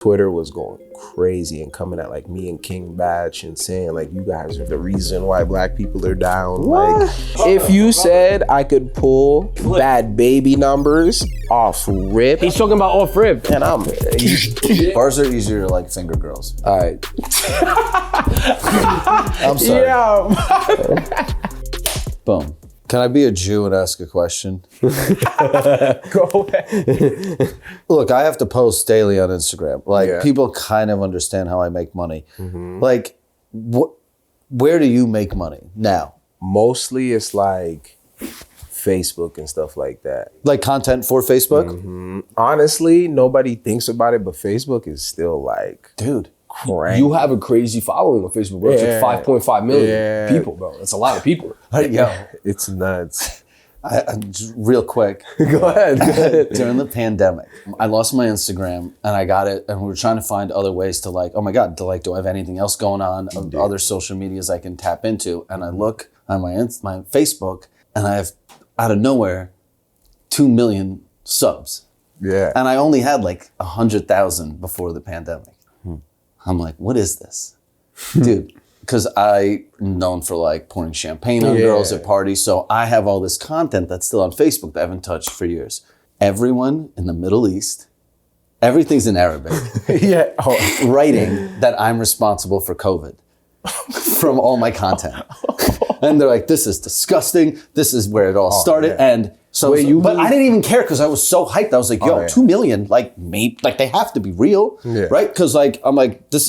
Twitter was going crazy and coming at like me and King Batch and saying like, you guys are the reason why black people are down. What? Like, if you said I could pull bad baby numbers off rip. He's talking about off rip. And I'm Bars are easier to like finger girls. all right. I'm sorry. Yeah. Boom. Can I be a Jew and ask a question? Go ahead. Look, I have to post daily on Instagram. Like, people kind of understand how I make money. Like, where do you make money now? Mostly it's like Facebook and stuff like that. Like content for Facebook? Honestly, nobody thinks about it, but Facebook is still like, Dude. crank. You have a crazy following on Facebook, bro. It's like 5.5 million Yeah. people, bro. That's a lot of people. Yo, It's nuts. just real quick. Go ahead. During the pandemic, I lost my Instagram and I got it, and we were trying to find other ways to like, oh my God, do I have anything else going on? Other social medias I can tap into. And I look on my Facebook and I have, out of nowhere, 2 million subs. Yeah. And I only had like 100,000 before the pandemic. I'm like, what is this? Dude, because I'm known for like pouring champagne on girls at parties. So I have all this content that's still on Facebook that I haven't touched for years. Everyone in the Middle East, everything's in Arabic, Yeah. writing that I'm responsible for COVID from all my content. And they're like, this is disgusting. This is where it all started. Yeah. And so, but I didn't even care because I was so hyped. I was like, yo, 2 million, like maybe, like they have to be real, right? Because like, I'm like, this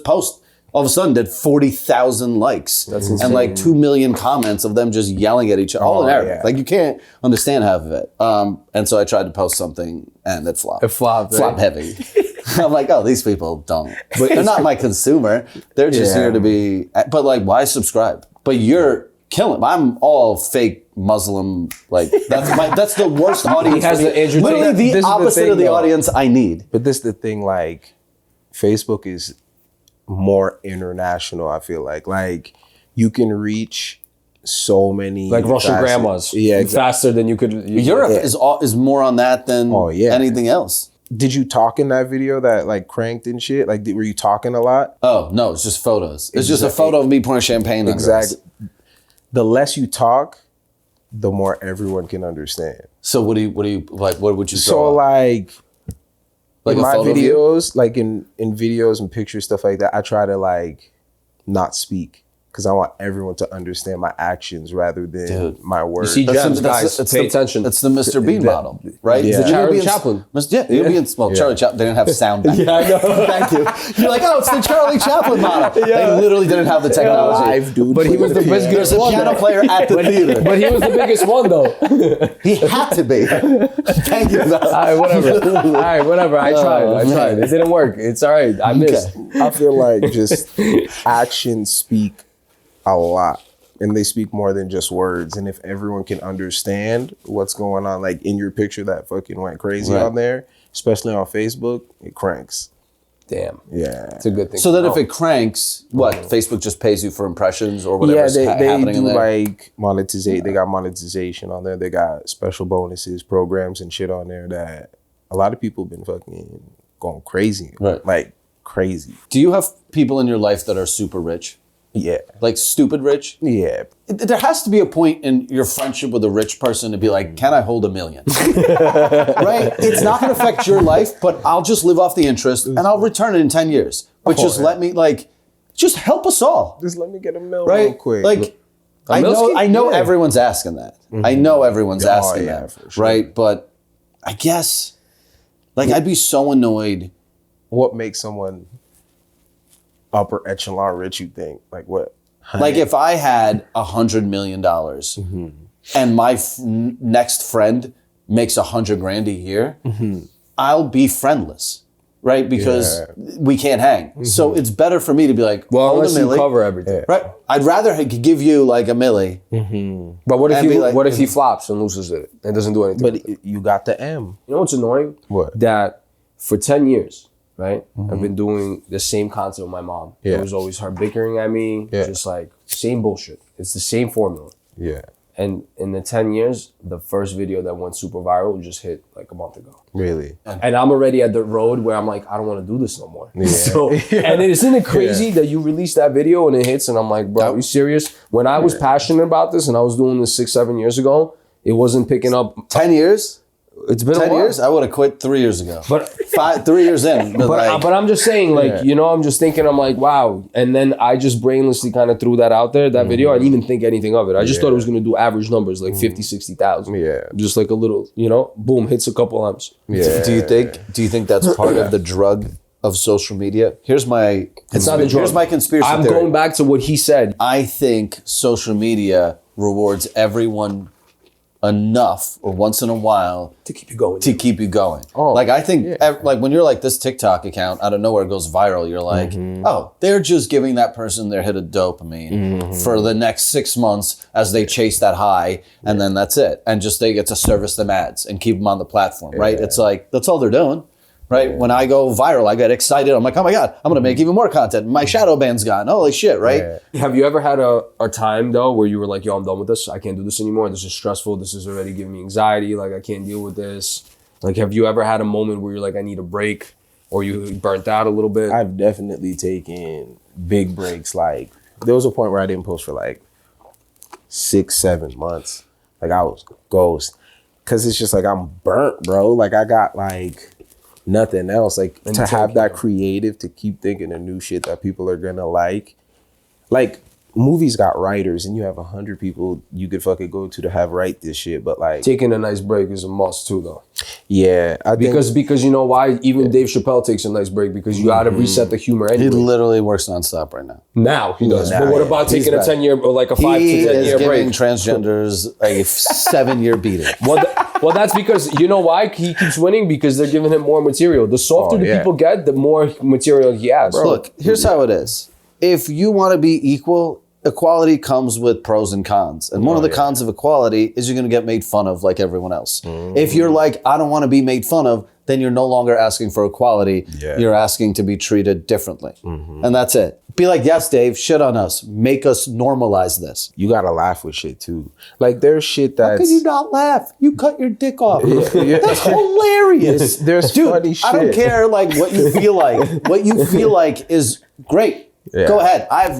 post all of a sudden did 40,000 likes. That's insane. And like 2 million comments of them just yelling at each other, all in Arabic. Like you can't understand half of it. And so I tried to post something and it flopped. It flopped, right? Flop heavy. I'm like, oh, these people don't. But they're not my consumer. They're just here to be, but like, why subscribe? But you're killing. I'm all fake Muslim. Like that's the worst audience. He has the Andrew Tate. Literally the opposite of the audience I need. But this is the thing, like, Facebook is more international, I feel like you can reach so many Like Russian grandmas. Yeah, exactly. Faster than you could. Europe is more on that than anything else. Did you talk in that video that like cranked and shit? Like, were you talking a lot? Oh no, it's just photos. It's just a photo of me pouring champagne. Exactly. The less you talk, the more everyone can understand. So what do you like? What would you? So like in my photo videos, like in videos and pictures, stuff like that, I try to like not speak. Because I want everyone to understand my actions rather than my words. You see gems, guys. Pay attention. It's the Mr. Bean model, right? Yeah. Charlie Chaplin. Charlie Chaplin. They didn't have sound back then. I know. Thank you. You're like, oh, it's the Charlie Chaplin model. They literally didn't have the technology. Live, dude. But he was the biggest There's a one. piano player at the theater. But he was the biggest one, though. He had to be. Thank you. All right, whatever. I tried. It didn't work. It's all right. I missed. I feel like just actions speak a lot, and they speak more than just words. And if everyone can understand what's going on, like in your picture that fucking went crazy on there, especially on Facebook, it cranks. Damn. Yeah. It's a good thing. So that if it cranks, what, Facebook just pays you for impressions or whatever's they happening do in there? like monetization. They got monetization on there. They got special bonuses, programs and shit on there that a lot of people have been fucking going crazy. Right. Like crazy. Do you have people in your life that are super rich? Yeah. Like stupid rich? Yeah. There has to be a point in your friendship with a rich person to be like, can I hold $1 million? Right? It's not going to affect your life, but I'll just live off the interest and I'll return it in 10 years. But let me just help us all. Just let me get $1 million Right? real quick. Like, I know everyone's asking that. I know everyone's asking that. For sure. Right? But I guess, like, I'd be so annoyed. What makes someone upper echelon rich, you think? Like what? Like if I had $100 million and my next friend makes $100,000 a year, I'll be friendless, right? Because we can't hang. So it's better for me to be like, well, unless you milli, cover everything. right? I'd rather give you like $1 million. But what if what if he flops and loses it and doesn't do anything? But you got the M. You know what's annoying? What? That for 10 years, right? I've been doing the same content with my mom. Yeah. It was always her bickering at me, just like same bullshit. It's the same formula. Yeah. And in the 10 years, the first video that went super viral just hit like a month ago. Really? And I'm already at the road where I'm like, I don't want to do this no more. Yeah. So, and isn't it crazy that you release that video and it hits and I'm like, bro, are you serious? When I was passionate about this and I was doing this 6-7 years ago, it wasn't picking up. 10 years? It's been 10 a while. years? I would have quit 3 years ago. But 3 years in. But I'm just saying, like, you know, I'm just thinking, I'm like, wow. And then I just brainlessly kind of threw that out there, that video. I didn't even think anything of it. I just thought it was going to do average numbers, like 50, 60,000. Yeah. Just like a little, you know, boom, hits a couple M's. Yeah. Do you think that's part of the drug of social media? It's not the drug. Here's my conspiracy theory. I'm going back to what he said. I think social media rewards everyone enough or once in a while To keep you going. Oh, like I think like when you're like this TikTok account out of nowhere goes viral, you're like, oh, they're just giving that person their hit of dopamine for the next 6 months as they chase that high, and then that's it. And just they get to service them ads and keep them on the platform, right? It's like that's all they're doing. Right? Yeah. When I go viral, I get excited. I'm like, oh my God, I'm going to make even more content. My shadow ban's gone. Holy shit, right? Yeah. Have you ever had a time, though, where you were like, yo, I'm done with this. I can't do this anymore. This is stressful. This is already giving me anxiety. Like, I can't deal with this. Like, have you ever had a moment where you're like, I need a break, or you burnt out a little bit? I've definitely taken big breaks. Like, there was a point where I didn't post for like 6-7 months. Like, I was ghost. Because it's just like, I'm burnt, bro. Like, I got like nothing else. Like, and to have that creative, to keep thinking of new shit that people are gonna like movies got writers, and you have 100 people you could fucking go to have write this shit, but like taking a nice break is a must too, though. Yeah, because you know why? Even Dave Chappelle takes a nice break because you gotta reset the humor anyway. He literally works nonstop right now. Now he does. But what about taking a 10-year or like a 5 to 10 year break? He is giving transgenders a 7-year beating. Well, that's because, you know why he keeps winning? Because they're giving him more material. The softer the people get, the more material he has. Bro, look, here's how it is. If you want to be equal, equality comes with pros and cons. And one of the cons of equality is you're going to get made fun of like everyone else. If you're like, I don't want to be made fun of, then you're no longer asking for equality. Yeah. You're asking to be treated differently. And that's it. Be like, yes, Dave, shit on us. Make us normalize this. You got to laugh with shit too. Like, there's shit that's... How could you not laugh? You cut your dick off. That's hilarious. There's Dude, funny shit. I don't care like what you feel like. What you feel like is great. Yeah. Go ahead. I've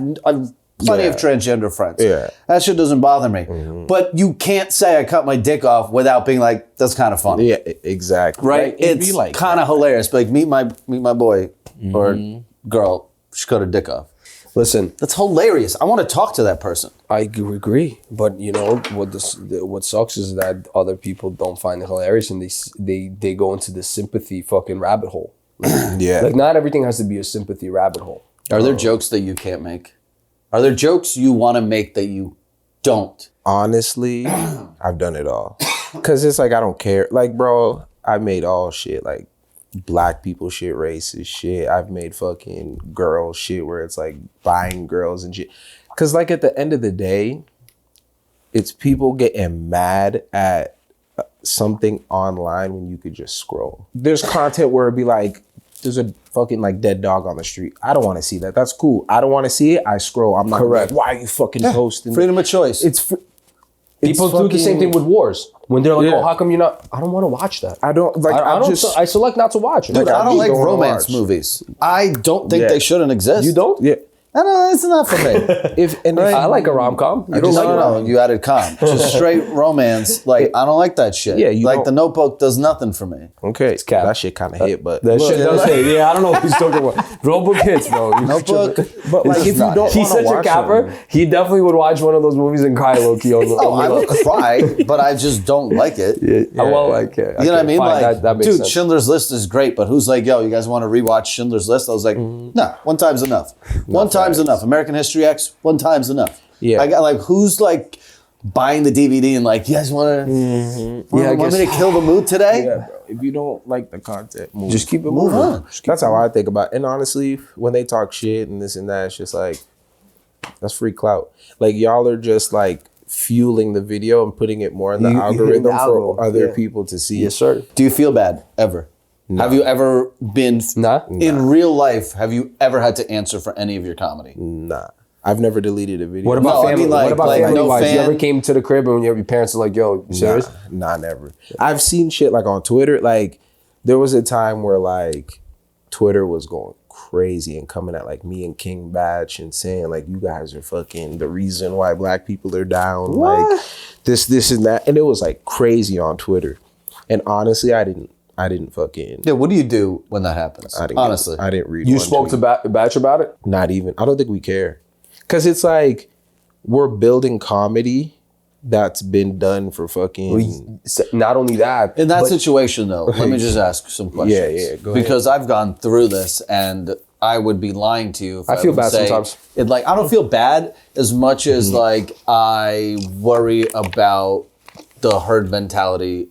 plenty of transgender friends. Yeah. That shit doesn't bother me. But you can't say I cut my dick off without being like, that's kind of funny. Yeah, exactly. Right? Like, it's like kind of hilarious. But like, meet my boy or girl, she cut her dick off. Listen, that's hilarious. I want to talk to that person. I agree, but you know what sucks is that other people don't find it hilarious, and they go into the sympathy fucking rabbit hole. Like, not everything has to be a sympathy rabbit hole. Are there jokes that you can't make? Are there jokes you want to make that you don't? Honestly, I've done it all. Cause it's like I don't care. Like, bro, I made all shit. Like, Black people shit, racist shit. I've made fucking girl shit where it's like buying girls and shit. Cause like at the end of the day, it's people getting mad at something online when you could just scroll. There's content where it'd be like, there's a fucking like dead dog on the street. I don't want to see that. That's cool. I don't want to see it. I scroll. I'm not correct. Like, why are you fucking posting? Freedom of choice. People do the same thing with wars. When they're like, oh, how come you're not? I don't want to watch that. I don't like. I select not to watch it. Dude, I don't like romance movies. I don't think they shouldn't exist. You don't? Yeah. No, it's not for me. I like a rom-com. You don't like no, you added com. Just straight romance. Like, I don't like that shit. Yeah, like The Notebook does nothing for me. Okay, it's cap. That shit kind of hit, but that shit does hit. Yeah, I don't know what he's talking about. Notebook hits, bro. Notebook, but like if you don't, he's such a capper. He definitely would watch one of those movies and cry low key on the. Oh, I would cry, but I just don't like it. Yeah, well, like, you know what I mean? Like, that makes sense. Schindler's List is great, but who's like, yo, you guys want to rewatch Schindler's List? I was like, no, one time's enough. One time's enough. American History X, one time's enough. Yeah. I got like, who's like buying the DVD and like, you guys want to want me to kill the mood today? Yeah, bro. If you don't like the content, just keep it moving. On. That's how I think about it. And honestly, when they talk shit and this and that, it's just like, that's free clout. Like, y'all are just like fueling the video and putting it more in the algorithm for other people to see. Yes, sir. Do you feel bad ever? No. Have you ever been in real life? Have you ever had to answer for any of your comedy? Nah. I've never deleted a video. What about No, I family? mean, like- what about like family no wise? You fan- ever came to the crib and your parents are like, "Yo, you serious?" Nah, never. I've seen shit like on Twitter. Like there was a time where like Twitter was going crazy and coming at like me and King Batch and saying like, you guys are fucking the reason why black people are down. What? Like this and that. And it was like crazy on Twitter. And honestly, I didn't fucking. Yeah, what do you do when that happens? Honestly. I didn't read. You one spoke tweet. to Batch about it? Not even. I don't think we care. Because it's like we're building comedy that's been done for fucking. Not only that. In that but situation, though, let me just ask some questions. Yeah, go ahead. Because I've gone through this, and I would be lying to you if I feel would bad say sometimes. It, like, I don't feel bad as much as like I worry about the herd mentality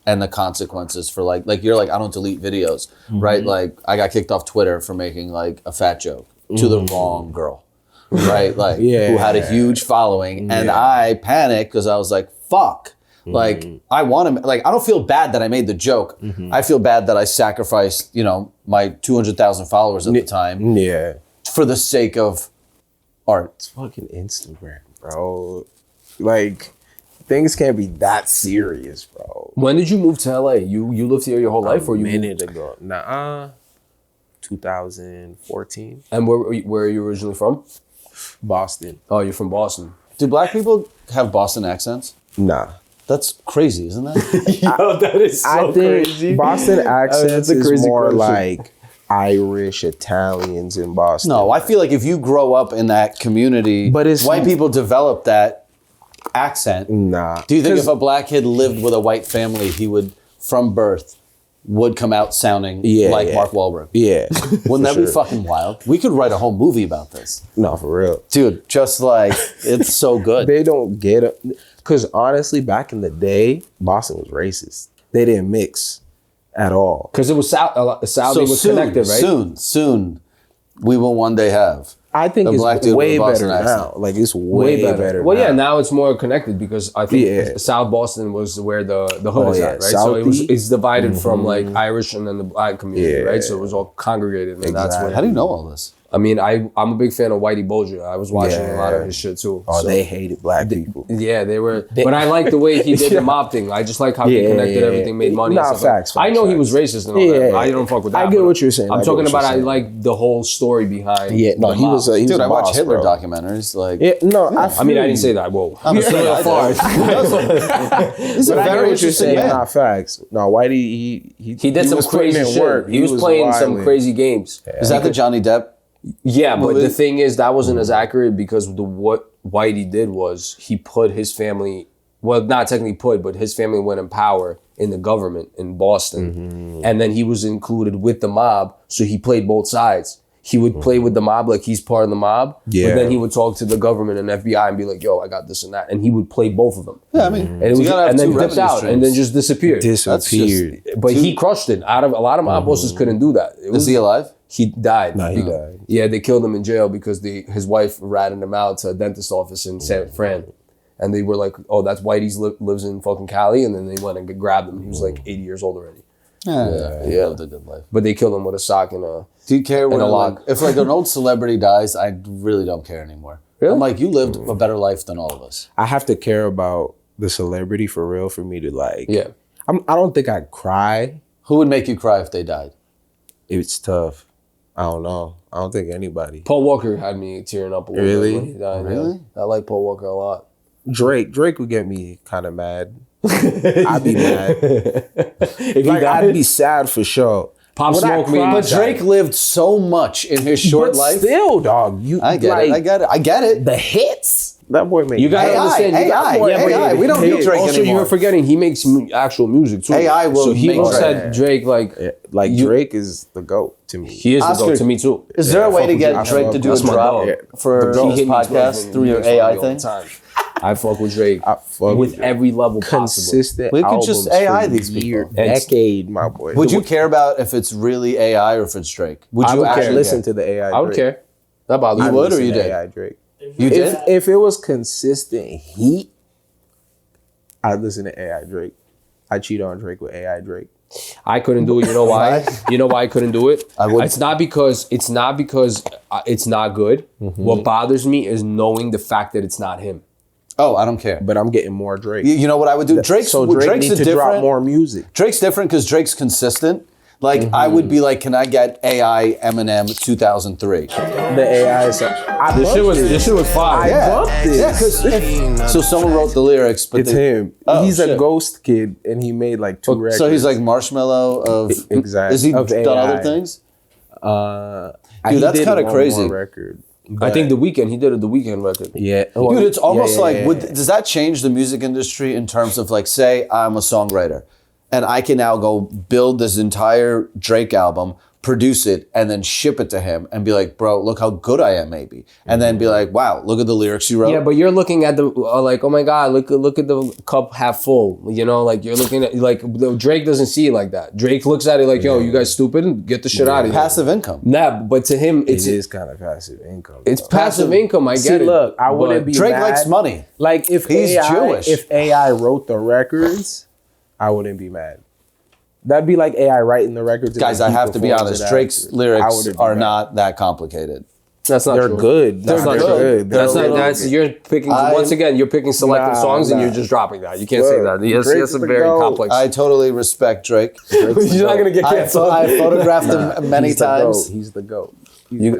and the consequences for like you're like, I don't delete videos, right? Like I got kicked off Twitter for making like a fat joke to the wrong girl, right? Like who had a huge following, and I panicked because I was like, fuck. Like I want to, like I don't feel bad that I made the joke. I feel bad that I sacrificed, you know, my 200,000 followers at the time Yeah. for the sake of art. It's fucking Instagram, bro. Like things can't be that serious, bro. When did you move to LA? You lived here your whole life, or you moved? minute ago? Nah, 2014, And where are you originally from? Boston. Oh, you're from Boston. Do black people have Boston accents? Nah. That's crazy, isn't that? Yo, that is I think Boston accents that's a is crazy more question. like Irish, Italians in Boston. No, I feel like if you grow up in that community, But it's- white people develop that accent. Nah. Do you think if a black kid lived with a white family, he would, from birth, would come out sounding like Mark Wahlberg? Yeah. Wouldn't that for be sure. fucking wild? We could write a whole movie about this. No, for real. Dude, just like, it's so good. They don't get it. Because honestly, back in the day, Boston was racist. They didn't mix at all. Because it was Saudi So was soon, connected, right? soon, we will one day have. I think A black it's dude with way a Boston better accent. now. Like it's way better. Well, yeah, now. now it's more connected because I think Yeah. South Boston was where the hood is yeah, at, right? So Southeast. it's divided from like Irish and then the black community, Yeah. right? So it was all congregated, and that's what. How do you know all this? I mean, I'm a big fan of Whitey Bulger. I was watching a lot of his shit too. Oh, So- they hated black people. Yeah, they were. But I like the way he did the mob thing. I just like how he connected everything, made money. Nah, and stuff. facts, I know he was facts. racist and all that. I don't fuck with that. I get but what you're saying. I'm I get talking what about. you're I saying. like the whole story behind. Yeah, no, the he mob. was a Dude, I boss, watch Hitler bro. documentaries. Like, Yeah, no, I mean, I didn't say that. Whoa. I'm just saying, I far. He's a But I get very what you're interesting saying. man. Not facts. No, Whitey, He did some was putting crazy in shit. work. He was playing some wilding. crazy games. Is that the Johnny Depp? Yeah, but movie? the thing is, that wasn't as accurate because what Whitey did was he put his family, well, not technically put, but his family went in power in the government in Boston. And then he was included with the mob, so he played both sides. He would play with the mob like he's part of the mob, Yeah. but then he would talk to the government and FBI and be like, yo, I got this and that. And he would play both of them. Yeah, I mean, And, it was, and then dipped out and then just disappeared. Disappeared. But he crushed it. A lot of mob bosses couldn't do that. It Is he alive? He died. Nah, he died. Yeah, they killed him in jail because his wife ratted him out to a dentist office in San Fran. And they were like, oh, that's Whitey's lives in fucking Cali. And then they went and grabbed him. He was like 80 years old already. Yeah, he lived a good life. But they killed him with a sock and a... Do you care when a like, log. if like an old celebrity dies? I really don't care anymore. Really? I'm like, you lived a better life than all of us. I have to care about the celebrity for real for me to like. Yeah. I don't think I'd cry. Who would make you cry if they died? It's tough. I don't know. I don't think anybody. Paul Walker had me tearing up a little Really? bit when he died. Really? Yeah. I like Paul Walker a lot. Drake would get me kind of mad. I'd be mad. If he Like, died, I'd be sad for sure. Pop Would I Smoke me. cry? But Drake lived so much in his short But life. still, dog. You I get like, it. I get it. I get it. The hits. That boy made. You gotta AI, understand. You got AI, more- AI. We don't need Drake also, anymore. you're forgetting he makes actual music too. AI will So he make looks Drake. at Drake like Like Drake is the GOAT to me. he is the Oscar, GOAT to me too. Is there a way to fuck get with Drake Drake. to do a That's my drop dog. for He this hit me podcast through your AI thing? I fuck with Drake I fuck with every level possible. consistent. We could just albums AI for these people. year, It's- decade, my boy. Would you care about if it's really AI or if it's Drake? Would I you would care. actually listen to the AI? I would Drake. care. That bothers You me. would or Listen you to did? AI Drake. You did? If it was consistent heat, I'd listen to AI Drake. I cheat on Drake with AI Drake. I couldn't do it. You know why? You know why I couldn't do it? It's not because it's not good. What bothers me is knowing the fact that it's not him. Oh, I don't care. But I'm getting more Drake. You know what I would do? Drake's needs to drop more music. Drake's different because Drake's consistent. Like, I would be like, can I get AI Eminem 2003? The AI is... This shit was fire. I bumped this. Yeah, so someone wrote the lyrics, but it's him. He's a ghost kid, and he made like 2 records. So he's like Marshmello of... Exactly. Has he done other things? Dude, that's kind of crazy. Record. I think The Weeknd, he did The Weeknd record. Yeah. Dude, it's almost does that change the music industry in terms of like, say I'm a songwriter and I can now go build this entire Drake album, produce it, and then ship it to him and be like, bro, look how good I am maybe. And then be like, wow, look at the lyrics you wrote. Yeah, but you're looking at the, like, oh my God, look at the cup half full. You know, like you're looking at, like, Drake doesn't see it like that. Drake looks at it like, yo, you guys stupid, and get the shit out of here. Passive income. Nah, but to him, it is kind of passive income. It's passive income, I get it. Look, I wouldn't be Drake mad. likes money. Like, if He's Jewish. If AI wrote the records, I wouldn't be mad. That'd be like AI writing the records. Guys, I have to be honest. Drake's lyrics are not that complicated. That's not They're true. good. They're not good. You're picking once again. You're picking selected songs and you're just dropping that. You can't say that. He has a very complex. I totally respect Drake. You're not gonna get canceled. I photographed him many times. He's the GOAT.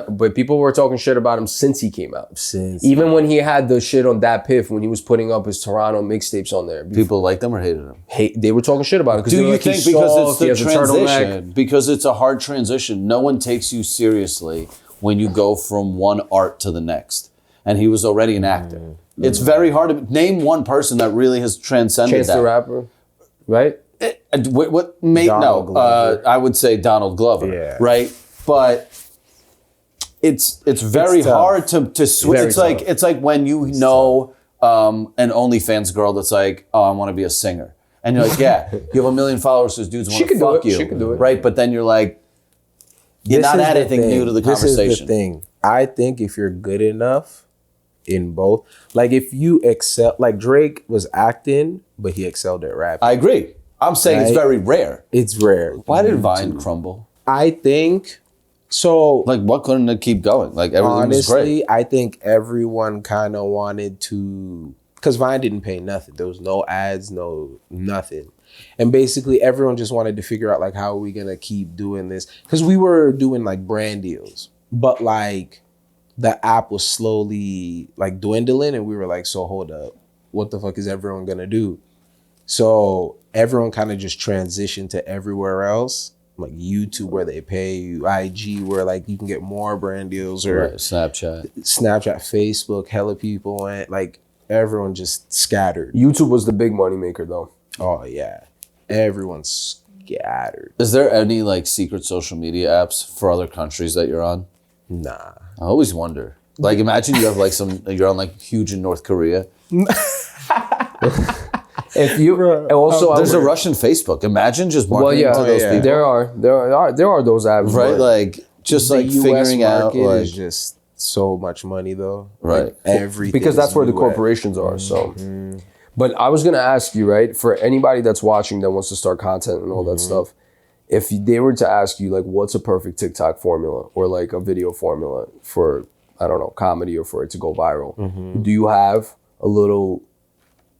But people were talking shit about him since he came out. Even when he had the shit on Dat Piff, when he was putting up his Toronto mixtapes on there. People liked him or hated him? They were talking shit about it. Do you think because it's the transition? Because it's a hard transition. No one takes you seriously when you go from one art to the next. And he was already an actor. It's very hard to name one person that really has transcended Chance the Rapper, right? I would say Donald Glover, right? But it's very hard to switch. It's like when you know an OnlyFans girl that's like, oh, I want to be a singer. And you're like, yeah, you have 1 million followers, so dudes want to fuck you. She can do it. Right? But then you're like, you're not adding anything new to the conversation. This is the thing. I think if you're good enough in both, like if you excel, like Drake was acting, but he excelled at rapping. I agree. I'm saying it's very rare. It's rare. Why did Vine crumble? I think so. Like, what couldn't it keep going? Like, everything was great. Honestly, I think everyone kind of wanted to, because Vine didn't pay nothing. There was no ads, no nothing. And basically everyone just wanted to figure out like, how are we going to keep doing this? Because we were doing like brand deals, but like the app was slowly like dwindling and we were like, so hold up, what the fuck is everyone going to do? So everyone kind of just transitioned to everywhere else, like YouTube where they pay you, IG where like you can get more brand deals, or Snapchat, Facebook, hella people went, like everyone just scattered. YouTube was the big money maker though. Oh yeah, everyone's scattered. Is there any like secret social media apps for other countries that you're on? Nah. I always wonder. Like, imagine you have like you're on like huge in North Korea. If you also there's a Russian Facebook. Imagine just marketing to those people. There are those apps, right? Like just like figuring out. Like, is just so much money though, right? Like, everything, because that's where the corporations are. So. But I was gonna ask you, right, for anybody that's watching that wants to start content and all that stuff, if they were to ask you, like, what's a perfect TikTok formula or like a video formula for, I don't know, comedy or for it to go viral, do you have a little,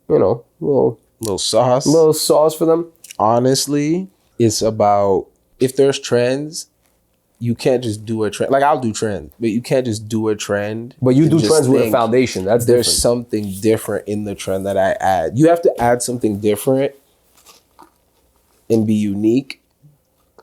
little sauce for them? Honestly, it's about, if there's trends, you can't just do a trend. Like, I'll do trends, but you can't just do a trend. But you do trends with a foundation. That's different. There's something different in the trend that I add. You have to add something different and be unique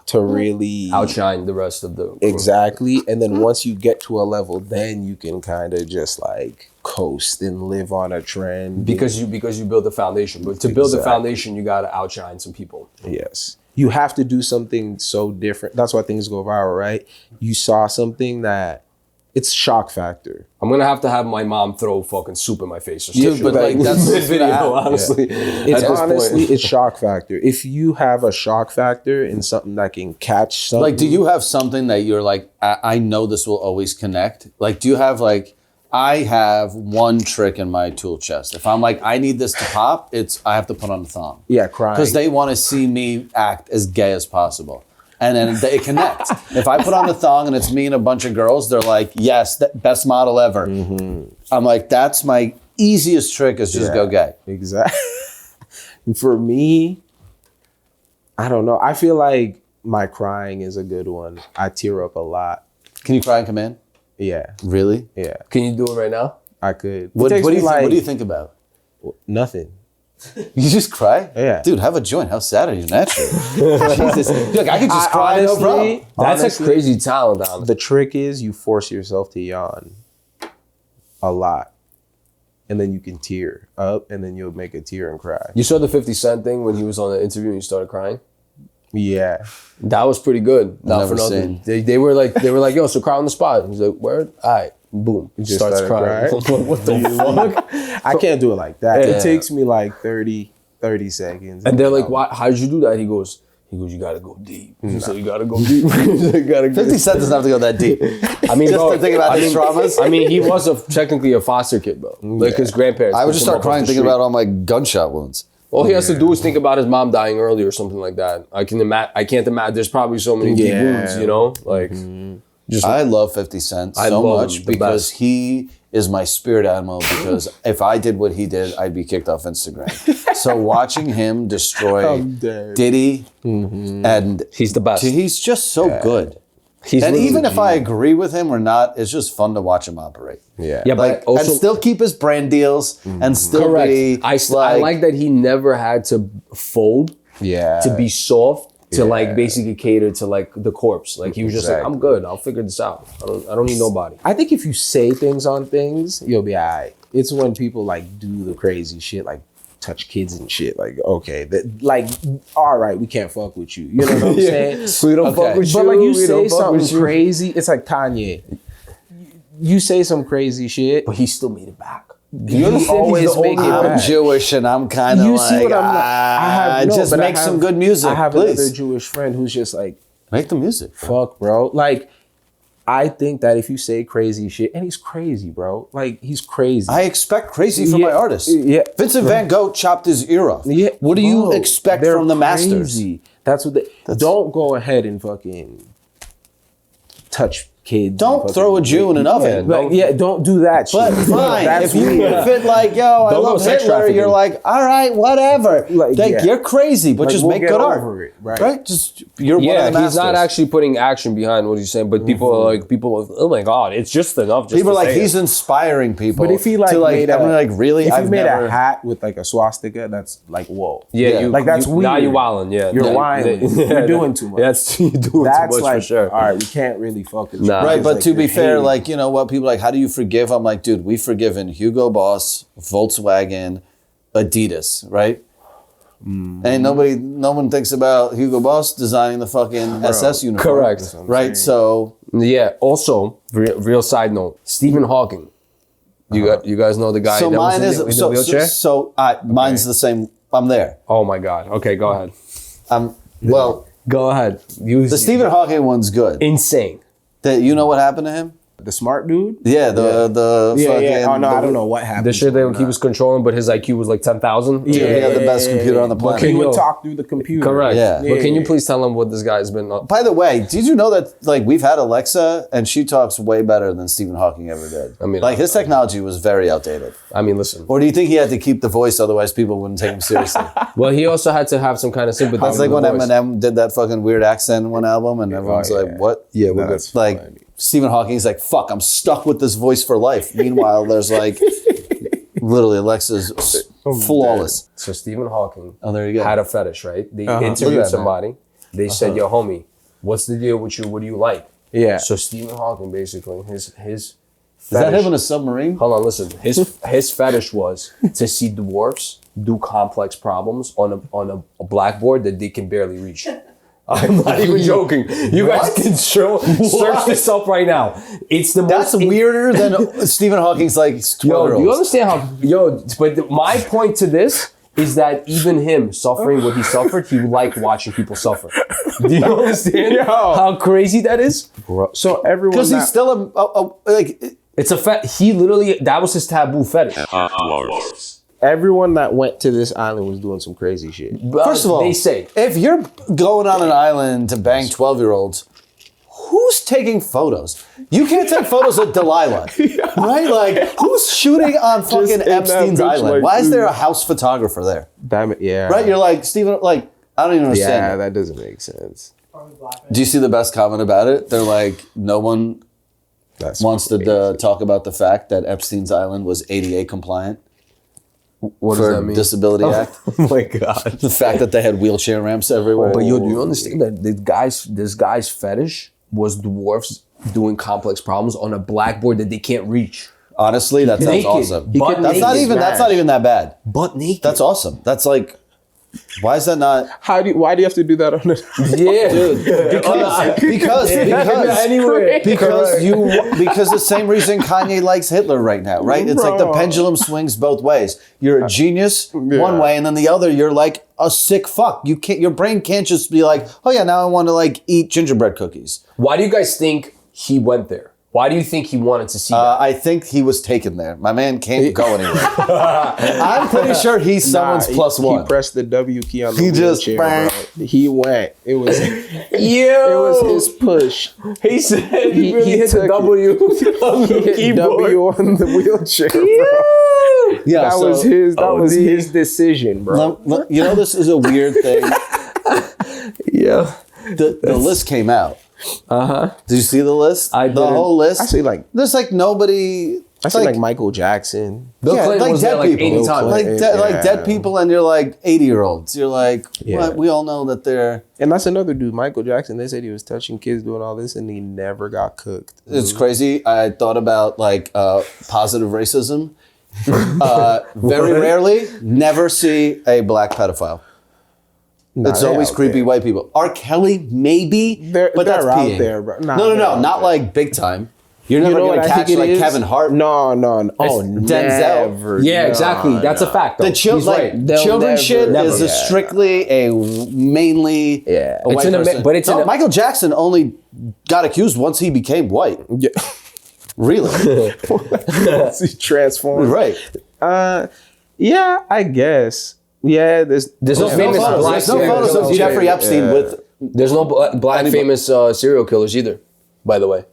to really outshine the rest of the exactly. And then once you get to a level, then you can kind of just like coast and live on a trend. Because you build the foundation. But to build the foundation, you gotta outshine some people. Yes. You have to do something so different. That's why things go viral, right? You saw something that, it's shock factor. I'm gonna have to have my mom throw fucking soup in my face or something. Yeah, but like that's this video, honestly. Yeah. It's shock factor. If you have a shock factor in something that can catch something. Like, do you have something that you're like, I know this will always connect? Like, do you have like, I have one trick in my tool chest. If I'm like, I need this to pop, I have to put on a thong. Yeah, crying. Because they want to see me act as gay as possible. And then they connect. If I put on the thong and it's me and a bunch of girls, they're like, yes, best model ever. I'm like, that's my easiest trick is just go gay. Exactly. For me, I don't know. I feel like my crying is a good one. I tear up a lot. Can you cry in command? Yeah. Really? Yeah. Can you do it right now? I could. What do you think about? Nothing. You just cry? Yeah. Dude, have a joint. How sad are you naturally? Jesus. Look, I could just cry, no problem. That's a crazy talent, honestly. The trick is you force yourself to yawn a lot. And then you can tear up and then you'll make a tear and cry. You saw the 50 Cent thing when he was on the interview and he started crying? Yeah. That was pretty good. Not Never for nothing. seen. They were like, yo, so cry on the spot. He's like, word? All right. Boom. He just starts crying. crying. What the fuck? I can't do it like that. Yeah. It takes me like 30 seconds. And they're like, why? How did you do that? He goes, you gotta go deep. He said, you gotta go deep. He's like, 50 Cent doesn't have to go that deep. I mean, Just bro, to think about his traumas. I mean, he was technically a foster kid, bro. Like his grandparents. I would just picked him start up off crying the thinking street. about all my gunshot wounds. All he has to do is think about his mom dying early or something like that. I can't imagine. There's probably so many deep wounds, you know? Like, just I love 50 Cent I so love much him the because best. he is my spirit animal because if I did what he did, I'd be kicked off Instagram. So watching him destroy I'm dead. Diddy and he's the best. he's just so good. He's And literally even a if I genius. agree with him or not, it's just fun to watch him operate. Yeah. Yeah, but Like, also and still keep his brand deals and still correct. be I like that he never had to fold Yeah. to be soft to like Yeah. basically cater to like the corpse. Like he was just like, I'm good. I'll figure this out. I don't need nobody. I think if you say things on things, you'll be all right. It's when people like do the crazy shit, like touch kids and shit. Like, okay, that like, all right, we can't fuck with you. You know what I'm saying? We don't fuck with you. But like you we say don't fuck with something you. crazy, it's like Kanye. You say some crazy shit, But he still made it back. you understand he's always the make it only I'm back. Jewish and I'm kind of You like, see what I'm like? just but make some good music, I have please. another Jewish friend who's just like, Make the music. fuck, bro. Like, I think that if you say crazy shit, and he's crazy, bro. Like, he's crazy. I expect crazy from Yeah, my artists. yeah. Vincent Van Gogh chopped his ear off. Yeah, What do you bro, expect they're from the masters? crazy. That's what they. Don't go ahead and fucking touch kids. Don't and throw a fucking- Jew in an oven. Don't do that shit. But fine, That's if you weird. fit like, yo, I Don't go love sex Hitler, trafficking. you're like, all right, whatever. Like, yeah. You're crazy, but Like, just we'll make get good art. over it, right? Just, you're one Yeah, of the he's masters. not actually putting action behind what he's saying, but people are like, oh my God, it's just enough. Just People to are like, say he's it. inspiring people. But if he like to made I'm like, really? if he I've made never. a hat with like a swastika, that's like whoa. Yeah, Yeah. Like, that's Now weird. you wildin', yeah. You're Yeah, wildin'. yeah, You're doing too much. That's you're doing That's too much like, for sure. all right, we can't really fuck with you. Nah. Right, It's but like to be you're fair, hating. like, you know what, people are like, how do you forgive? I'm like, dude, we've forgiven Hugo Boss, Volkswagen, Adidas, right? And no one thinks about Hugo Boss designing the fucking SS uniform. Correct. Right, so Yeah. Also, real side note, Stephen Hawking. You guys know the guy so that mine was in is the wheelchair? mine's the same. I'm there. Oh my God. Okay, go ahead. Well, Go ahead. the Stephen Hawking one's good. Insane. You know what happened to him? the smart dude. Yeah, the Yeah, fucking. yeah. Oh no, I don't know what happened. The shit that he was controlling, but his IQ was like 10,000. He had the best computer on the planet. He Can would you- talk through the computer. Correct. Yeah. But can you please tell him what this guy's been up? By the way, did you know that like we've had Alexa and she talks way better than Stephen Hawking ever did? I mean, like his technology was very outdated. I mean, listen. Or do you think he had to keep the voice, otherwise people wouldn't take him seriously? Well, he also had to have some kind of sympathy. It's like with when the voice. Eminem did that fucking weird accent in one album, and everyone's yeah. like, "What?" Yeah, we're That's good. Like funny. Stephen Hawking's like, "Fuck, I'm stuck with this voice for life." Meanwhile, there's like, literally, Alexa's flawless. So Stephen Hawking Oh, there you go. had a fetish, right? They Look at interviewed that, somebody. They said, "Yo, homie, what's the deal with you? What do you like?" Yeah. So Stephen Hawking basically his Is that fetish- him in a submarine? Hold on, listen. His fetish was to see dwarfs do complex problems on a blackboard that they can barely reach. I'm not even joking. You guys can search this up right now. It's the That's most weirder than Stephen Hawking's like 12 Yo, year do you olds. understand how? But my point to this is that even him suffering what he suffered, he liked watching people suffer. Do you understand how crazy that is? So everyone Because that- he's still like It's a he literally, that was his taboo fetish. Everyone that went to this island was doing some crazy shit. First of all, they say, if you're going on an island to bang 12-year-olds, who's taking photos? You can't take photos of Delilah, right? Like, who's shooting on fucking Epstein's island? like, Why is there a house photographer there? Yeah. Right? You're like, Steven, like, I don't even understand. Yeah, that doesn't make sense. Do you see the best comment about it? They're like, no one wants to talk about the fact that Epstein's island was ADA compliant. What does that mean? Disability Act. Oh my God. The fact that they had wheelchair ramps everywhere. But you understand that this guy's fetish was dwarfs doing complex problems on a blackboard that they can't reach. Honestly, that sounds Naked. awesome. But That's not even that bad. But naked. That's awesome. That's like, why is that not? Why do you have to do that on it? Yeah, Dude, because anyway, because the same reason Kanye likes Hitler right now, right? It's like the pendulum swings both ways. You're a genius one way, and then the other, you're like a sick fuck. You can't. Your brain can't just be like, oh yeah, now I want to like eat gingerbread cookies. Why do you guys think he went there? Why do you think he wanted to see that? I think he was taken there. My man can't go anywhere. I'm pretty sure he's someone's plus one. He pressed the W key on the wheelchair, bro. He went. It was his push. He said he really hit the W on the He hit W on the wheelchair, bro. Yeah, That was his decision, bro. You know, this is a weird thing. Yeah. The list came out. Did you see the list? I the didn't. whole list. I see like There's like nobody. I see like Michael Jackson. Bill Clinton like was there dead like people. 80 times. Like Yeah. dead people, and you're like 80-year-olds. You're like, Yeah. what? We all know that they're. And that's another dude, Michael Jackson. They said he was touching kids, doing all this, and he never got cooked. It's crazy. I thought about like positive racism. Very rarely, never see a black pedophile. It's they're always out creepy there. white people. R. Kelly, maybe, but that's they're out peeing. there, bro. Nah, No, they're out not there. like big time. You're never know what gonna I catch think it like is? Kevin Hart. No. Oh, Denzel. never. Yeah, exactly. That's a fact. Though. The He's right. children shit never. is strictly mainly Yeah. a white person. but it's Michael Jackson only got accused once he became white. Yeah. Really? He transformed. Right. Yeah, I guess. Yeah, there's no famous photos. black There's no serial photos of killers. Jeffrey Epstein with. There's no black famous serial killers either, by the way.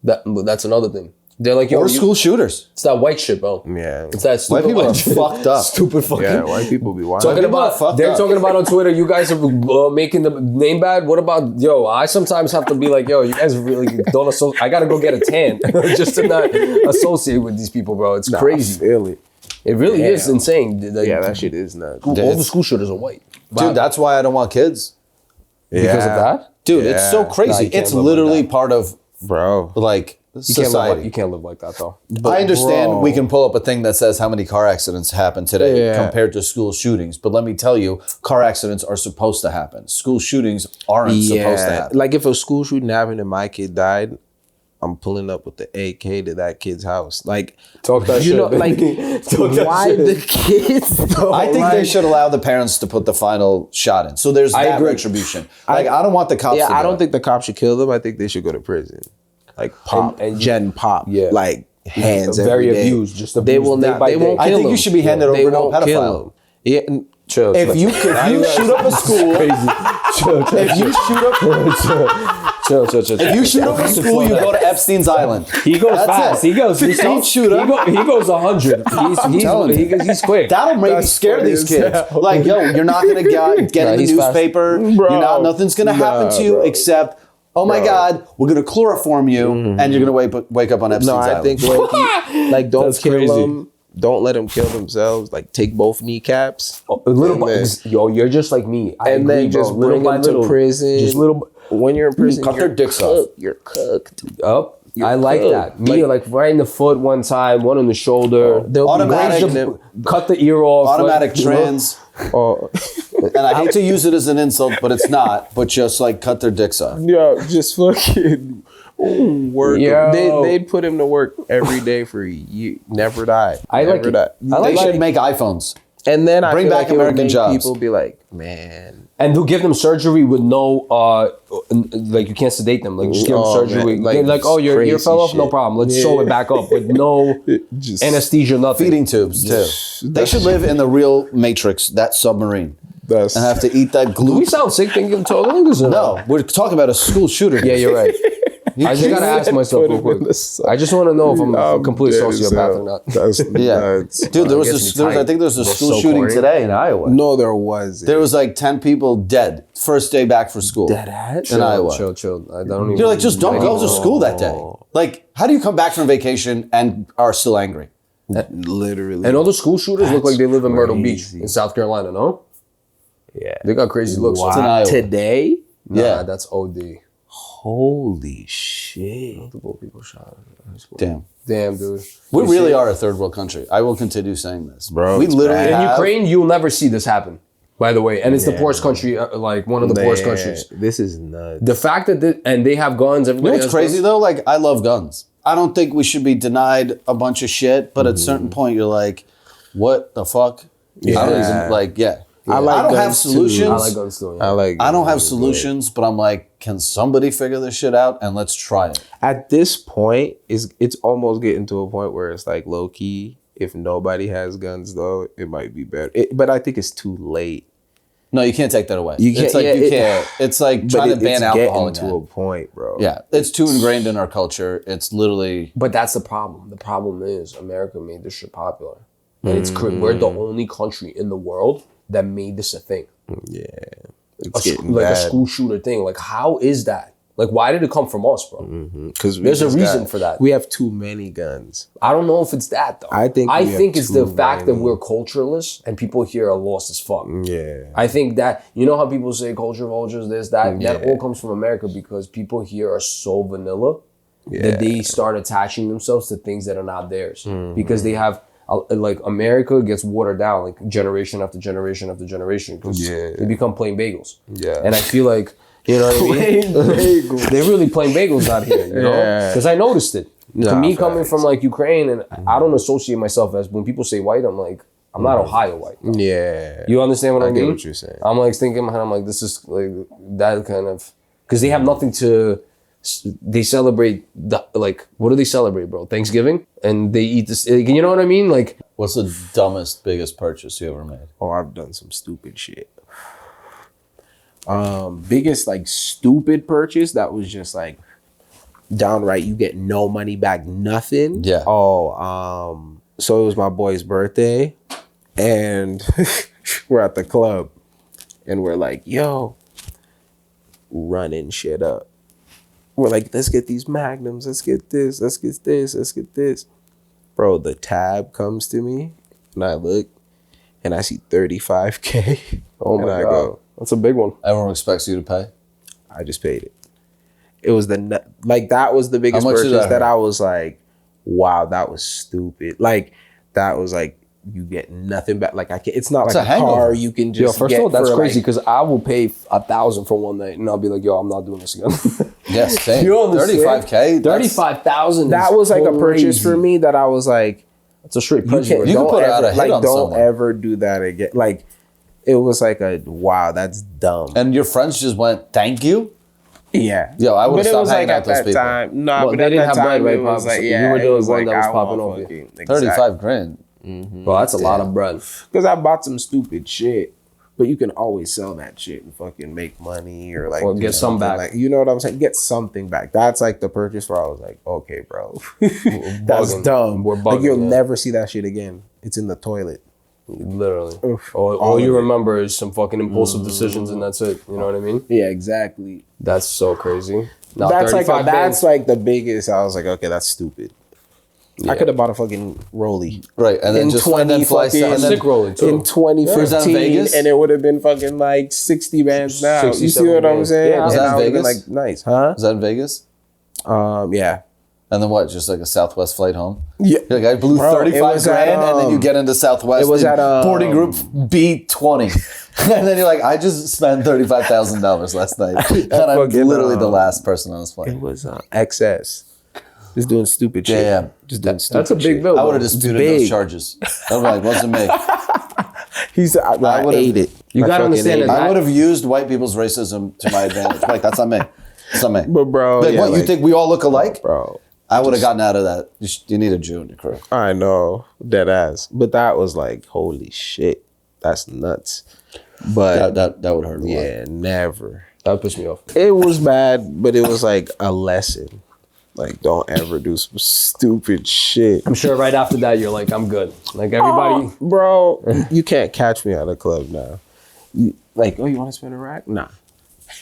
That's another thing. They're like, Or school shooters. It's that white shit, bro. Yeah. It's that stupid White people are shit. fucked up. Stupid fucking. Yeah, white people be wild. Talking people are about, fucked they're up. talking about on Twitter, you guys are making the name bad. What about, I sometimes have to be like, you guys really don't associate. I gotta go get a tan just to not associate with these people, bro. It's crazy. I feel it. It really is insane. Yeah, that shit is nuts. All the school shooters are white. Dude, that's why I don't want kids. Because of that? Dude, it's so Yeah. crazy. Nah, you can't It's live like literally that. part of Bro. like society. You can't live like that, though. I understand bro. we can pull up a thing that says how many car accidents happen today Yeah. compared to school shootings. But let me tell you, car accidents are supposed to happen. School shootings aren't supposed to happen. Like if a school shooting happened and my kid died, I'm pulling up with the AK to that kid's house. Like, Talk that you shit. know, like, why shit. the kids? Though? I think they Like, should allow the parents to put the final shot in. So there's that agree. retribution. Like, I don't want the cops Yeah, to I do don't it. think the cops should kill them. I think they should go to prison. Like pop, And Gen pop. Yeah. Like hands Very every day. abused, just they abused will day not. by They day. won't. I kill think you them. should be handed over They to a won't kill pedophile. them. Yeah. and- Chill. If you shoot up a school, if you shoot up chill. if you shoot up a school, you go to Epstein's Island. He goes That's fast. it. He goes. Don't shoot up. He goes 100. telling you. He's quick. That'll maybe That's scare funny these as kids. hell. Like, you're not gonna get in the he's fast. newspaper. Bro. Nothing's gonna happen to you bro. except, oh my God, we're gonna chloroform you, and you're gonna wake up on Epstein's No, I Island. think like don't That's kill crazy. them. Don't let them kill themselves. Like take both kneecaps. A little And then- bit. Yo, you're just like me. I and agree, then just bro. Little bring by them to little. prison. Just little. When you're in prison, cut you're their dicks cooked. off. You're cooked. Up. You're I like cooked. that. Me, like right in the foot one time, one on the shoulder. They'll be Automatic- raising them- Cut the ear off. Automatic like, you know? trans. Oh, And I hate to use it as an insult, but it's not. But just like cut their dicks off. yo, just fucking work. Yo. They'd put him to work every day for you. Never die. I like Never it. die. I They like should it. make iPhones. And then I Bring feel back like it would American make jobs. people be like, man. And they'll give them surgery with no, like you can't sedate them. Like just give them surgery. man, Like oh, your ear crazy fell off, no shit. problem. Let's sew it back up with no Just anesthesia, nothing. Feeding tubes too. They should live in the real Matrix, that submarine, That's and have to eat that Do we glue. sound sick thinking of total niggas or No, we're talking about a school shooter. Yeah, you're right. I just gotta ask myself real quick. I just want to know if I'm a complete dead as sociopath hell. or not. That's Yeah, nuts. dude, there was gets a, me I think there was a tight. school So shooting corny. today in Iowa. No, there was. There was like 10 people dead first day back for school. Deadass? in Iowa. Chill. I don't even. You're like, just don't go to school that day. Like, how do you come back from vacation and are still angry? Literally. And all the school shooters look like they live in Myrtle Beach crazy. in South Carolina. No, Yeah. they got crazy looks. It's in Iowa. Today? Nah, Yeah. that's OD. Holy shit. Multiple people shot. Damn. Damn, dude. We really are a third world country. I will continue saying this. Bro, we it's literally bad. In have, Ukraine, you'll never see this happen. By the way, and it's the poorest country, like one of the poorest countries. This is nuts. The fact that and they have guns. You know Everybody what's has crazy guns. though? Like, I love guns. I don't think we should be denied a bunch of shit, but at a certain point, you're like, what the fuck? I don't Yeah. even, like, yeah. I like I don't have guns too. solutions. I like guns too. Yeah. I don't have solutions, but I'm like, can somebody figure this shit out and let's try it? At this point, it's almost getting to a point where it's like low key. If nobody has guns, though, it might be better. But I think it's too late. No, you can't take that away. You can't- It's like yeah, you it- can't. It's like But trying to ban it's alcohol getting to again. a point, bro. Yeah, it's too ingrained in our culture. It's literally But that's the problem. The problem is America made this shit popular, and we're the only country in the world that made this a thing. Yeah. A It's getting like a bad. school shooter thing. Like, how is that? Like, why did it come from us, bro? Because There's a reason for that. We have too many guns. I don't know if it's that though. I think we have it's the too fact that many. we're cultureless and people here are lost as fuck. Yeah. I think that you know how people say culture vultures, this, that. That all comes from America because people here are so vanilla that they start attaching themselves to things that are not theirs because they have. Like America gets watered down like generation after generation after generation because they become plain bagels. Yeah. And I feel like, you know what I mean? They're really plain bagels out here, you know? Yeah. Because I noticed it. To Nah, me, coming facts. from like Ukraine, and I don't associate myself as when people say white, I'm like, I'm not Ohio white. Yeah. You understand what I I get mean? what you're saying. I'm like thinking in my head, I'm like, this is like that kind of, because they have nothing to. They celebrate the like. What do they celebrate, bro? Thanksgiving, and they eat this. You know what I mean? Like, what's the dumbest, biggest purchase you ever made? Oh, I've done some stupid shit. Biggest like stupid purchase that was just like downright you get no money back, nothing. Yeah. Oh, so it was my boy's birthday and we're at the club and we're like, yo, running shit up. We're like, let's get these magnums, let's get this, let's get this, let's get this. Bro, the tab comes to me and I look and I see 35K. oh my and I god, go, that's a big one. Everyone expects you to pay. I just paid it. It was that was the biggest How much did purchase that that hurt? I was like, wow, that was stupid. Like that was like you get nothing back. Like it's not It's like a a hangover. car you can Yo, just first get of all, that's for, crazy like, because I will pay 1,000 for one night, and I'll be like, yo, I'm not doing this again. Yes, same. You understand? 35K. 35,000. that was like a purchase for me that I was like, It's a straight you pleasure. can You don't put out ever a hit like on don't someone. ever do that again. Like it was like a wow, that's dumb. And your friends just went, thank you? Yeah. Yo, I would've But it stopped was hanging like out at with those that people. time. No, Well, but they at didn't that have time bread, it right, was Pops? like, So you yeah, were it the was one like, that was I popping want off you. fucking- 35 grand. Bro, that's a lot of bread. Because I bought some stupid shit, but you can always sell that shit and fucking make money or like Or do get some something back. Like, you know what I'm saying? Get something back. That's like the purchase where I was like, okay, bro, that's bugging. dumb. We're Like you'll bugging, yeah. never see that shit again. It's in the toilet. Literally. Oof. All you of it. remember is some fucking impulsive decisions, and that's it. You know what I mean? Yeah, exactly. That's so crazy. Now, That's like 35 that's bands. like the biggest. I was like, okay, that's stupid. I could have bought a fucking rollie. Right, and then In just 20 and then fly fucking- and then, Sick rolling too. In Was that in 2015, Vegas? and it would have been fucking like 60 bands now. 60, You see what 70 I'm bands. saying? Yeah, was And that in I would've been Vegas? like, nice, huh? Was that in Vegas? Yeah. And then what? Just like a Southwest flight home? Yeah. You're like, I blew Bro, it 35 was at, grand, and then you get into Southwest. it was in at, boarding group B20. And then you're like, I just spent $35,000 last night. And I'm fucking, literally the last person on this It plane. was XS. Just doing stupid shit. Damn. Just doing stupid That's a big shit. bill. I would bro. have disputed big. those charges. I'd be like, wasn't me. He said, I ate it. You gotta understand that. I would have used white people's racism to my advantage. Like, that's not me. That's not me. But bro, like, what, you think we all look alike? Bro. I would have gotten out of that. You need a Jew in your crew. I know, dead ass. But that was like, holy shit, that's nuts. But that would hurt a lot. Yeah, never. That pissed me off. It was bad, but it was like a lesson. Like, don't ever do some stupid shit. I'm sure right after that, you're like, I'm good. Like, everybody. Oh, bro, you can't catch me at a club now. You want to spend a rack? Nah.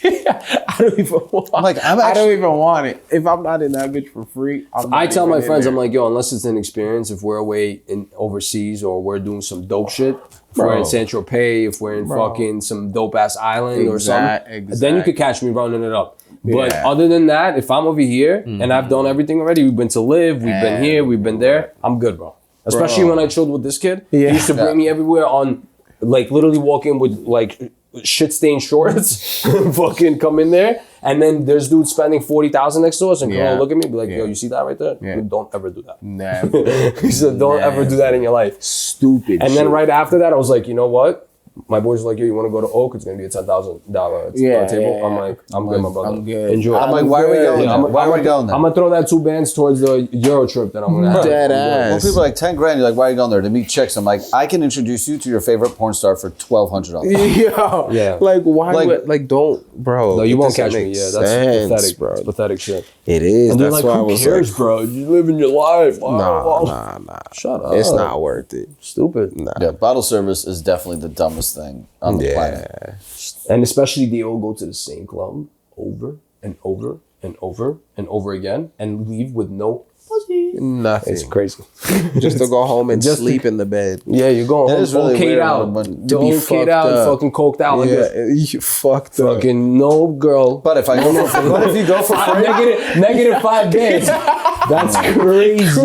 I don't even want it. I don't even want it. If I'm not in that bitch for free, I tell my friends, I'm like, yo, unless it's an experience, if we're away in overseas or we're doing some dope shit, if we're in Saint Tropez, if we're in fucking some dope ass island or something, then you could catch me running it up. But other than that, if I'm over here and I've done everything already, we've been to live, we've been here, we've been there, I'm good, bro. Especially when I chilled with this kid. He used to bring me everywhere on, like, literally walking with, like, shit-stained shorts, fucking come in there, and then there's dudes spending $40,000 next to us and come look at me, be like, yo, you see that right there? Dude, don't ever do that. Never. He said, don't ever do that in your life. Stupid. And then right after that, I was like, you know what? My boys were like, yo, you want to go to Oak? It's going to be a $10,000 table. I'm like, I'm good, my brother. I'm good. Enjoy. I'm like, why are we going there? Why are we going there? I'm going to throw that 2 bands towards the Euro trip that I'm going to have. Dead ass. Well, people are like, 10 grand. You're like, why are you going there? To meet chicks. I'm like, I can introduce you to your favorite porn star for $1,200. Yo. Yeah. Like, why don't, bro. No, you won't catch me. Yeah, that's pathetic, bro. It's pathetic shit. It is. And that's like, why who I was cares, like, bro? You living your life. Nah. Shut up. It's not worth it. Stupid. Nah. Yeah, bottle service is definitely the dumbest thing on the planet. And especially they all go to the same club over and over and over and over again and leave with no pussy. Nothing. It's crazy. Just to go home and sleep in the bed. Yeah, you're going home really okayed out. To be fucked out and up. fucking coked out. Like You fucked up. fucking no girl. But if I go for, what if you go for free? negative 5 days. That's crazy.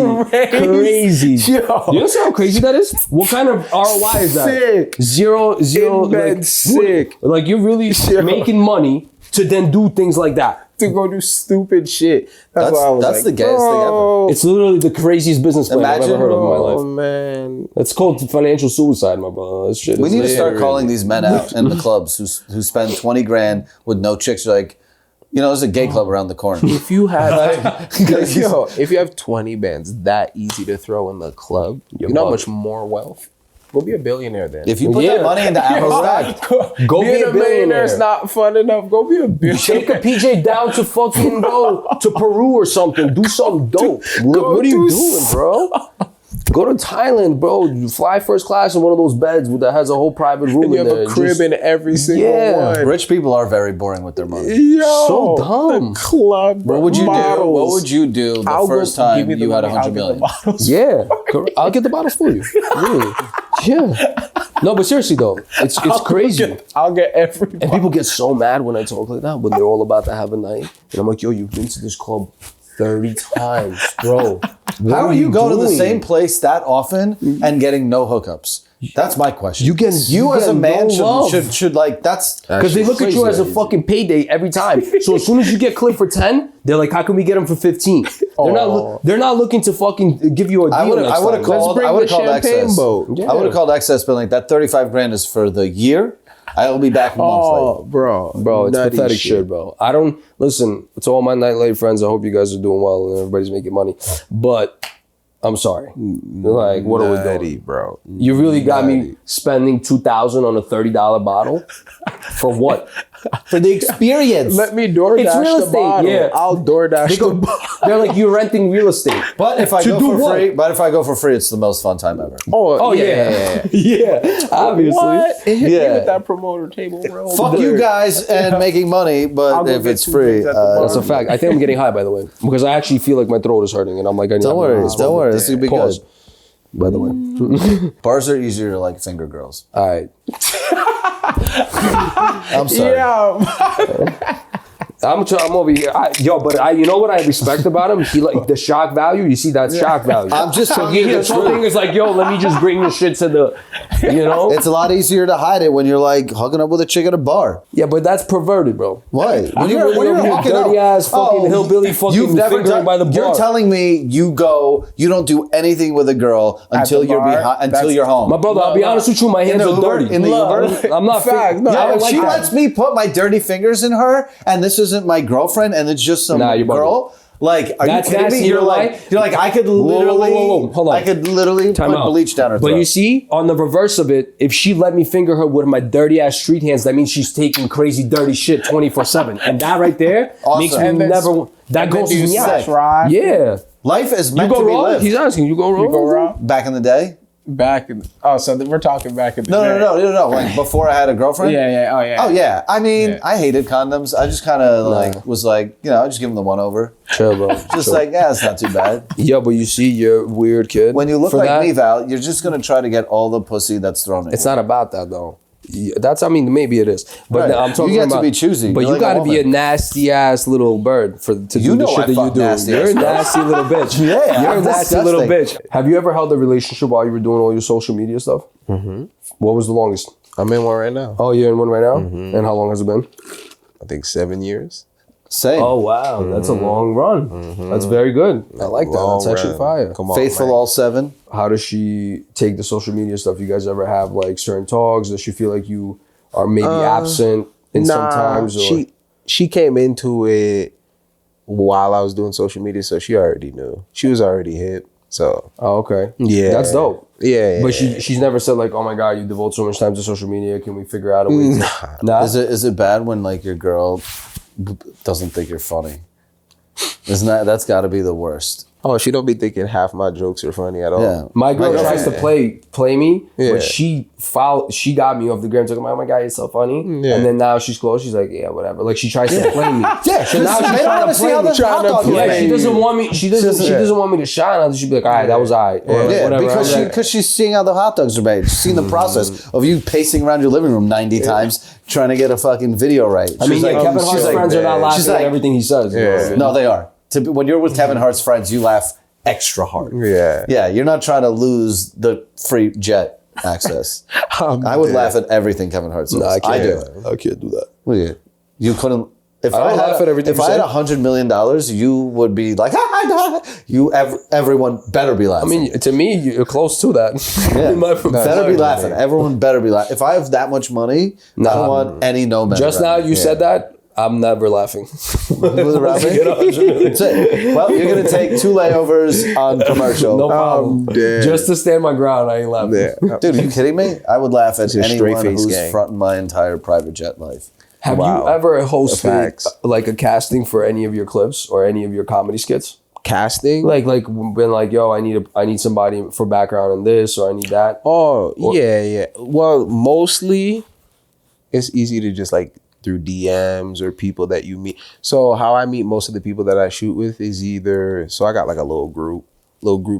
Yo. You know how crazy that is? What kind of ROI is that? Sick. Zero. In bed, like, sick. Like, you're really making money to then do things like that. To go do stupid shit. That's why I was that's like, the gayest thing ever. It's literally the craziest business plan I've ever heard of in my life. Oh, man. It's called financial suicide, my brother. This shit We is need to start literally- calling these men out in the clubs who spend 20 grand with no chicks. Like, you know, there's a gay club around the corner. If you have if you have 20 bands that easy to throw in the club, you know how much more wealth? Go be a billionaire then. If you put that money into Apple Stack, Go be a billionaire. It's not fun enough. Go be a billionaire. Take a PJ down to fucking go to Peru or something. Do something dope. What are you doing, bro? Go to Thailand, bro. You fly first class in one of those beds that has a whole private room And you in have there. a crib in every single one. rich people are very boring with their money. Yo, So dumb. The club. What would you models. do? What would you do the first time you had $100 million? Yeah, I'll get the bottles for you. Really? Yeah. No, but seriously though, it's crazy. I'll get every. And people get so mad when I talk like that when they're all about to have a night. And I'm like, yo, you've been to this club 30 times, bro. How are you going to the same place that often and getting no hookups? That's my question. You as a man should like that's because they look at you as a fucking payday every time. So as soon as you get clipped for 10, they're like, how can we get them for 15? They're not looking to fucking give you a deal. I would have called excess. Boat. I would have called excess, been like, that 35 grand is for the year. I'll be back a month later. Bro, it's pathetic shit, bro. I don't listen to all my nightlife friends. I hope you guys are doing well and everybody's making money. But I'm sorry. Like, what are we doing, bro? You really got me spending $2,000 on a $30 bottle for what? For the experience. Let me DoorDash It's real the estate, bottle. yeah. I'll DoorDash the bottle. They're like, you're renting real estate. But if I go for free, it's the most fun time ever. Oh yeah. Yeah, obviously. What? Hit me Yeah. with that promoter table, bro. Fuck you guys and making money, but if it's free, That's a fact. I think I'm getting high, by the way, because I actually feel like my throat is hurting, and I'm like, don't worry. This is gonna be Pause. good. By the way, Bars are easier to like finger girls. all right. I'm sorry. Yeah. I'm over here. You know what I respect about him? He like the shock value. You see that shock value. I'm just telling you the whole thing is like, yo, let me just bring this shit to the, you know. It's a lot easier to hide it when you're like hooking up with a chick at a bar. Yeah, but that's perverted, bro. What? When you're hooking up, dirty ass fucking hillbilly fucking you've never fingering done, by the bar. You're telling me you don't do anything with a girl until you're home. My brother, I'll be honest with you, my hands are dirty. In the Uber? I'm not fact. No, yeah, like she that. lets me put my dirty fingers in her, and this isn't my girlfriend, and it's just some girl. Like, are you kidding me? You're like, I could literally, Hold on. I could literally put bleach down her throat. But you see, on the reverse of it, if she let me finger her with my dirty ass street hands, that means she's taking crazy dirty shit 24/7, and that right there makes me never. That goes me out. Yeah, life is meant to be lived. He's asking you go wrong. You go wrong back in the day. So we're talking back in the day. No. Like before I had a girlfriend. Yeah. Oh yeah. I mean, I hated condoms. I just kind of was like, I just give them the one over. Chill, bro. Just like, it's not too bad. Yeah, but you see, you're a weird kid. When you look like me, Val, you're just gonna try to get all the pussy that's thrown at you. It's not about that though. Maybe it is, but I'm talking you about. To be choosy. But you got to be a nasty ass little bird to do the shit that you do. You're a nasty little bitch. Yeah, you're a nasty little bitch. Have you ever held a relationship while you were doing all your social media stuff? Mm-hmm. What was the longest? I'm in one right now. Oh, you're in one right now. Mm-hmm. And how long has it been? I think 7 years. Same. Oh wow, that's a long run. Mm-hmm. That's very good. I like that. That's actually fire. Come on, faithful man. All 7. How does she take the social media stuff? You guys ever have like certain talks? Does she feel like you are maybe absent in sometimes? Or? She came into it while I was doing social media, so she already knew. She was already hip. So okay, yeah, that's dope. Yeah, but she's never said like, oh my god, you devote so much time to social media. Can we figure out a way? Nah. Is it bad when like your girl doesn't think you're funny? That's got to be the worst. Oh, she don't be thinking half my jokes are funny at all. Yeah. My girl tries to play me, but she got me off the gram talking about, oh my god, you're so funny. Yeah. And then now she's close, she's like, yeah, whatever. Like she tries to play me. Yeah, so now she's trying to play me. Yeah, she doesn't want me. She doesn't want me to shine. She'd be like, all right, that was all right. Yeah, because she's seeing how the hot dogs are made. She's seen the process of you pacing around your living room 90 times trying to get a fucking video right. I mean, Kevin Hart's friends are not laughing at everything he says. No, they are. When you're with Kevin Hart's friends, you laugh extra hard. Yeah. Yeah, you're not trying to lose the free jet access. I would laugh at everything Kevin Hart says. No, I can't. I can't do that. Well, you couldn't. If I laugh at everything. If I had $100 million, you would be like, everyone better be laughing. I mean, to me, you're close to that. Yeah. Better be laughing. Everyone better be laughing. If I have that much money, I don't want any no. Just now you said that. I'm never laughing. That's it. Well, you're going to take 2 layovers on commercial. No problem. Just to stand my ground, I ain't laughing. Yeah. Dude, are you kidding me? I would laugh at anyone who's fronting my entire private jet life. Have you ever hosted like a casting for any of your clips or any of your comedy skits? Casting? Like been like, yo, I need somebody for background in this, or I need that. Oh, yeah. Well, mostly it's easy to just like through DMs or people that you meet. So how I meet most of the people that I shoot with is so I got like a little group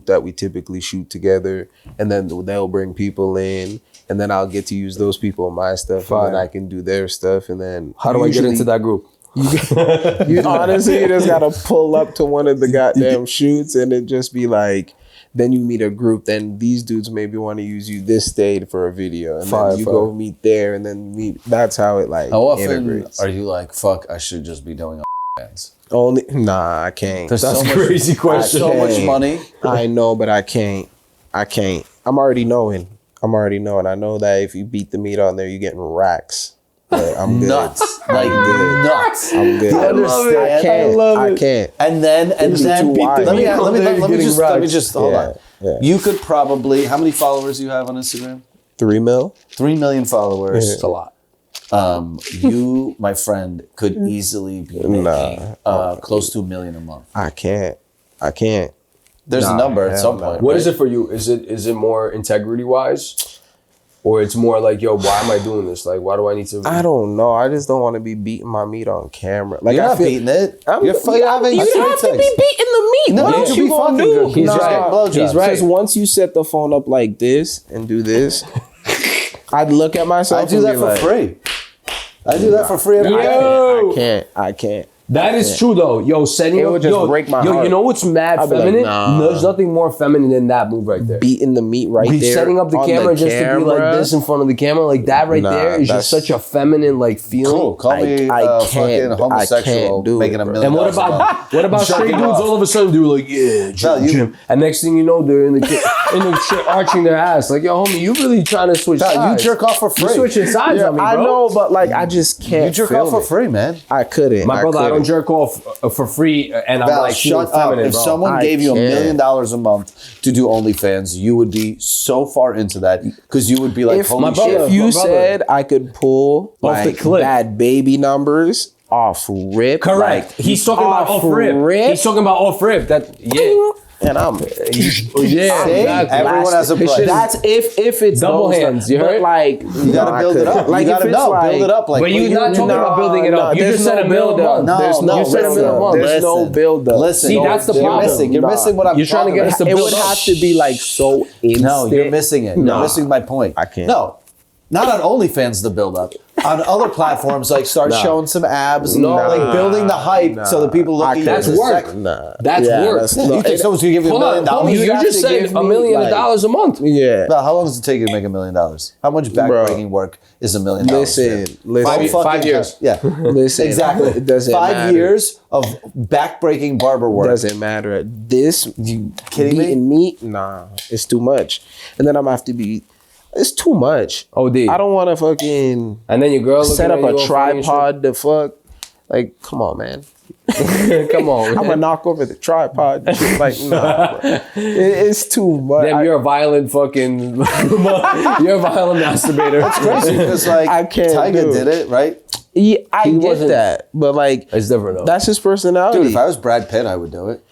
that we typically shoot together, and then they'll bring people in, and then I'll get to use those people in my stuff, and then I can do their stuff, and then how do I get into that group? You honestly, you just gotta pull up to one of the goddamn shoots, and it just be like, then you meet a group, then these dudes maybe want to use you this day for a video, and then you go meet there, and then meet. That's how it like. How often integrates. Are you like, fuck, I should just be doing bands? I can't. That's a crazy question. So much money. I know, but I can't. I'm already knowing. I know that if you beat the meat on there, you're getting racks. But I'm good. Nuts. Like nuts. I'm good. I understand. I can't. And then let me just hold on. Yeah. You could probably, how many followers do you have on Instagram? 3 mil. 3 million followers. It's a lot. You, my friend, could easily be making close to $1 million a month. I can't. There's a number at some point. What is it for you? Is it more integrity wise? Or it's more like, yo, why am I doing this? Like, why do I need to? I don't know. I just don't want to be beating my meat on camera. Like, you're not beating it. You have to be beating the meat. No, what you gonna do? He's right. He's right. Because once you set the phone up like this and do this, I'd look at myself. I do that for free. I do that for free every day. I can't. That is true though. Yo, setting It up, would just break my heart. You know what's mad I'd be like, feminine? nah. There's nothing more feminine than that move right there. Beating the meat right there. Setting up the on camera just to be like this in front of the camera, like that right there is just such a feminine like feeling. Cool. Call me fucking homosexual making $1 million. And what about straight dudes all of a sudden do like, yeah, gym. And next thing you know, they're in the shit arching their ass. Like, yo, homie, you really trying to switch sides. You jerk off for free. You switching sides on me, bro. I know, but like I just can't. You jerk off for free, man. I couldn't. My brother, I don't jerk off for free, and I'm like, shut up. If someone gave you $1 million a month to do OnlyFans, you would be so far into that because you would be like, holy shit. If you said I could pull off the like clip bad baby numbers off rip, correct. Like, he's talking about off rip. He's talking about off rip. That and I'm everyone has a price. That's if it's double hands. You heard? Like you gotta build it up. Like you gotta build it up. Like, but you're not talking about building it up. You just said $1 million. There's no build up. Listen, see, that's the problem. You're missing what I'm. You're trying to get us to build up. It would have to be like so instant. No, you're missing it. You're missing my point. I can't. No, not on OnlyFans the build up. On other platforms, like start showing some abs, like building the hype so that people look at you. That's work. That's work. You think someone's gonna give you $1 million? You just said $1 million a month. Yeah. Well, how long does it take you to make $1 million? How much backbreaking work is $1 million? Listen. 5 years. Yeah. Listen. Exactly. It doesn't 5 years of backbreaking barber work. Doesn't matter. This you kidding me? Beating meat, nah, it's too much. And then I'm gonna have to be. It's too much. OD. I don't want to fucking. And then your girl set up a tripod to fuck. Like, come on, man. Come on. I'm gonna knock over the tripod. Like, nah, bro. It's too much. Damn, you're a violent fucking. You're a violent masturbator. That's crazy because like I can't Tyga did it, right? Yeah, I get that, but like, it's different though. That's his personality. Dude, if I was Brad Pitt, I would do it.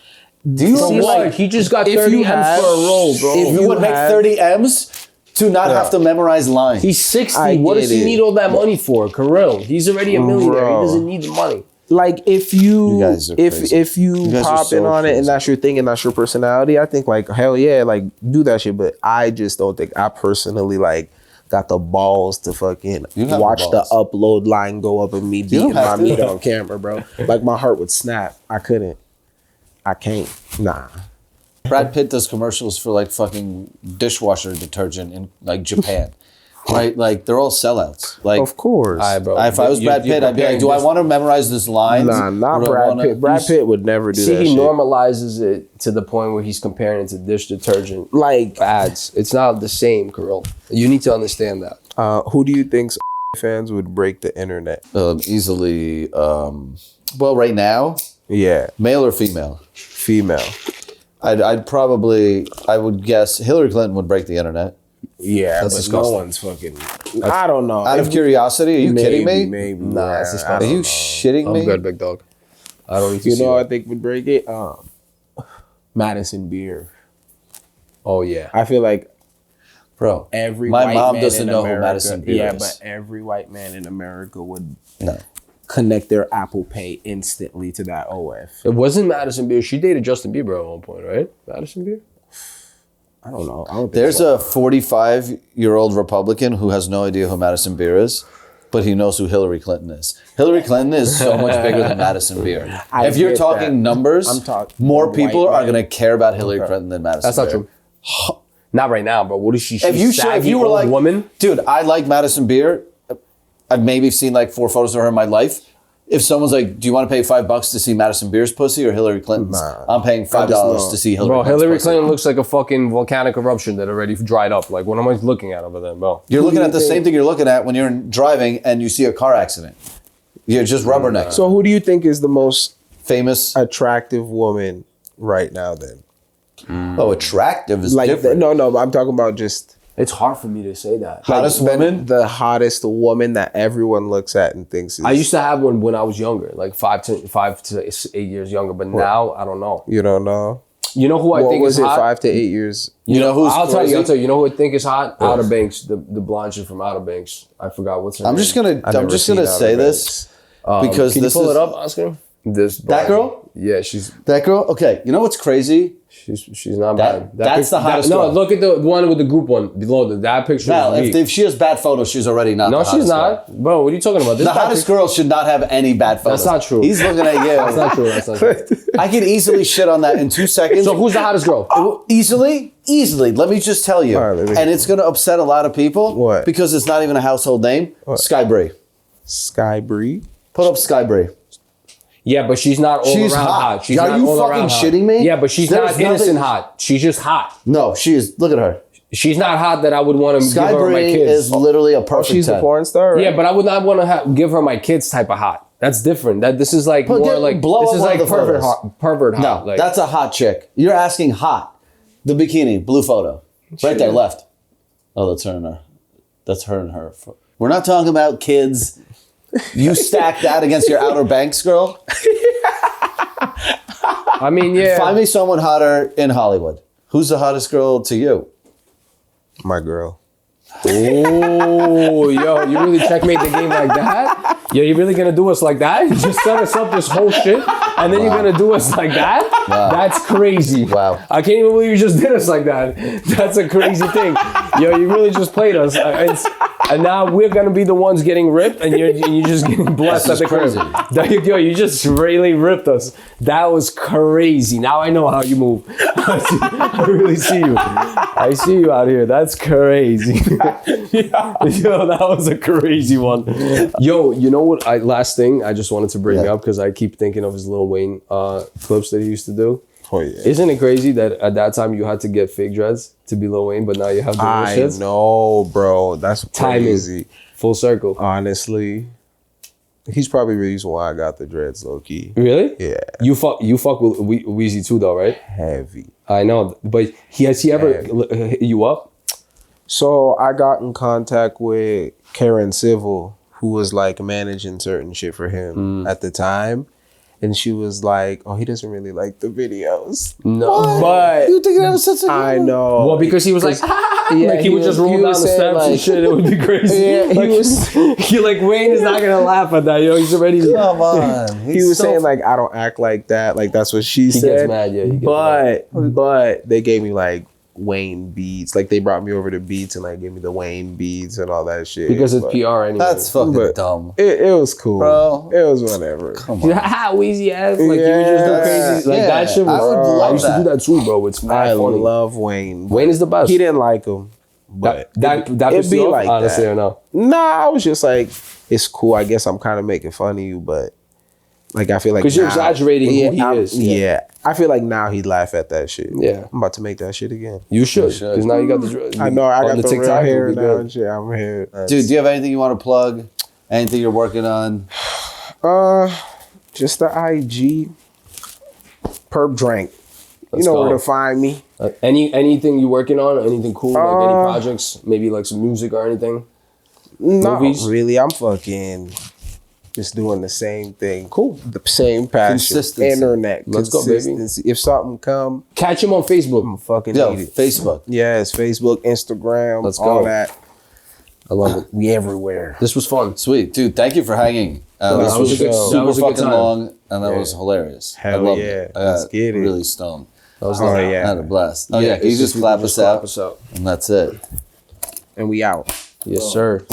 Do you see, like he just got 30 M's for a role, bro? If you would make 30 M's. To not have to memorize lines. He's 60. What does he need all that money for? Kirill. He's already a millionaire. He doesn't need the money. Like if you if you pop in on crazy. it and that's your thing and that's your personality, I think like hell yeah, like do that shit. But I just don't think I personally like got the balls to fucking watch the upload line go up and me beating my meat on camera, bro. Like my heart would snap. I couldn't. I can't. Nah. Brad Pitt does commercials for like fucking dishwasher detergent in like Japan, right? Like they're all sellouts. Like of course, bro. If I was Brad Pitt, I'd be like, do I want to memorize this line? Nah, not Brad Pitt. Brad Pitt would never do that. He shit. normalizes it to the point where he's comparing it to dish detergent like ads. It's not the same, Kirill. You need to understand that. Who do you think's fans would break the internet? Easily. Well, right now, male or female? Female. I'd probably, I would guess Hillary Clinton would break the internet. Yeah, that's but disgusting. No one's fucking. I don't know. Out of curiosity, are you kidding me? Maybe. Nah, it's disgusting. Are you shitting me? I'm good, big dog. I don't need to. You know, I think would break it. Madison Beer. Oh yeah. I feel like, bro, every my white mom man doesn't in know America, who Madison Beer is. Yeah, but every white man in America would connect their Apple Pay instantly to that OF. It wasn't Madison Beer. She dated Justin Bieber at one point, right? Madison Beer? I don't know. I don't think There's a 45-year-old Republican who has no idea who Madison Beer is, but he knows who Hillary Clinton is. Hillary Clinton is so much bigger than Madison Beer. If you're talking numbers, more people are going to care about Hillary Clinton than Madison Beer. That's not true. Not right now, bro. What is she? If you were like, woman? Dude, I like Madison Beer. I've maybe seen like 4 photos of her in my life. If someone's like, do you want to pay $5 to see Madison Beer's pussy or Hillary Clinton's? I'm paying $5 to see Hillary Clinton's Hillary pussy. Clinton looks like a fucking volcanic eruption that already dried up. Like, what am I looking at over there, bro? You're looking at the same thing you're looking at when you're driving and you see a car accident. You're just rubbernecking. So who do you think is the most famous, attractive woman right now then? Oh, attractive is like different. No, I'm talking about just... It's hard for me to say that. Hottest woman? The hottest woman that everyone looks at and thinks is... I used to have one when I was younger, like 5 to 8 years younger, but now I don't know. You don't know? You know who I think is hot? What was it, 5 to 8 years? You know who's I'll crazy? tell you. You know who I think is hot? Outer Banks, the blonde chick from Outer Banks. I forgot what's her name. I'm just gonna say this because can you this pull is it up, Oscar? that girl. Yeah, she's That girl. Okay, you know what's crazy? she's not bad. That's the hottest No, girl. look at the one with the group one below. That picture. Now, is weak. if she has bad photos, she's already not. No, the she's hottest not. girl. Bro, what are you talking about? This The hottest girl should not have any bad photos. That's not true. He's looking at you. That's not true. That's not true. I can easily shit on that in 2 seconds. So who's the hottest girl? Easily. Let me just tell you. All right, and it's going to upset a lot of people. What? Because it's not even a household name. Sky Brie. Sky Bree. Put up Sky Brie. Yeah, but she's not all She's around hot. hot. She's Are not you all fucking around hot. shitting me? Yeah, but she's There's not innocent nothing- hot. She's just hot. No, she is. Look at her. She's not hot that I would want to give Sky her my Brie kids. is literally a perfect She's 10. a porn star, right? Yeah, but I would not want to give her my kids type of hot. That's different. This is like But more get- like blow this up is one like of the pervert photos. hot. Pervert No, hot. Like, that's a hot chick. You're asking hot. The bikini, blue photo. Right there, left. Oh, that's her and her. That's her and her. We're not talking about kids. You stack that against your Outer Banks girl. I mean, yeah. Find me someone hotter in Hollywood. Who's the hottest girl to you? My girl. Oh, yo, you really checkmate the game like that? Yo, you really gonna do us like that? You just set us up this whole shit, and then you're gonna do us like that? Wow. That's crazy. Wow. I can't even believe you just did us like that. That's a crazy thing. Yo, you really just played us. And now we're gonna be the ones getting ripped, and you're just getting blessed at the crib. Yo, you just really ripped us. That was crazy. Now I know how you move. I really see you. I see you out here. That's crazy. Yo, that was a crazy one. Yo, you know what? Last thing I just wanted to bring up because I keep thinking of his Lil Wayne clips that he used to do. Oh yeah. Isn't it crazy that at that time you had to get fake dreads to be Lil Wayne, but now you have the real I shits? know, bro. That's Timing. crazy. Full circle. Honestly, he's probably the reason why I got the dreads, low key. Really? Yeah. You fuck with Weezy too, though, right? Heavy. I know, but has he ever hit you up? So I got in contact with Karen Civil, who was like managing certain shit for him at the time. And she was like, "Oh, he doesn't really like the videos." No, but You think that was such a I know. well, because he was like, like he would just roll he down the was saying, steps and like- shit. It would be crazy. Yeah, Like, he like Wayne is not gonna laugh at that. Yo, he's already. Come on. He was saying like, "I don't act like that." Like that's what she said. gets mad, yeah, he gets but they gave me like Wayne beats. Like they brought me over to Beats and like gave me the Wayne beats and all that shit. Because it's But PR anyway. That's fucking But- dumb. It was cool, Bro. It was whatever. Come He's on. like, ha, Weezy ass. Like you would just go crazy. Like Yeah, that shit was. I would love I used to that. do that too, bro. It's mad I funny. love Wayne. Wayne is the best. He didn't like him, but that it'd pissed be you off? like Honestly, that. or no? Nah, I was just like, it's cool. I guess I'm kind of making fun of you, but like I feel like 'Cause you're now- exaggerating who he I'm- is. Yeah, I feel like now he'd laugh at that shit. Yeah. I'm about to make that shit again. You should, should. because now you got the. I know I on got the real TikTok, hair it'll be now good. and shit. I'm here, Dude, do you have anything you want to plug? Anything you're working on? Just the IG. Purpdrank. You Let's know go. where to find me. Anything you working on? Anything cool? Like any projects? Maybe like some music or anything? Not Movies? really. I'm fucking just doing the same thing. Cool. The same passion. Consistency. Internet. Let's go, baby. Consistency. If something come, Catch him on Facebook. I'm fucking Yo, need it. Facebook. Yes, Facebook, Instagram, Let's all go. that. I love it. We everywhere. This was fun. Sweet. Dude, thank you for hanging. that This was was a good- super that was a good fucking time. long, and that was hilarious. Hell I loved yeah. it. I Let's got get it. really stoned. That was Oh, nice. I yeah. had a blast. Oh, yeah. it's You just clap us clap out, us out. and that's it. And we out. Yes, sir.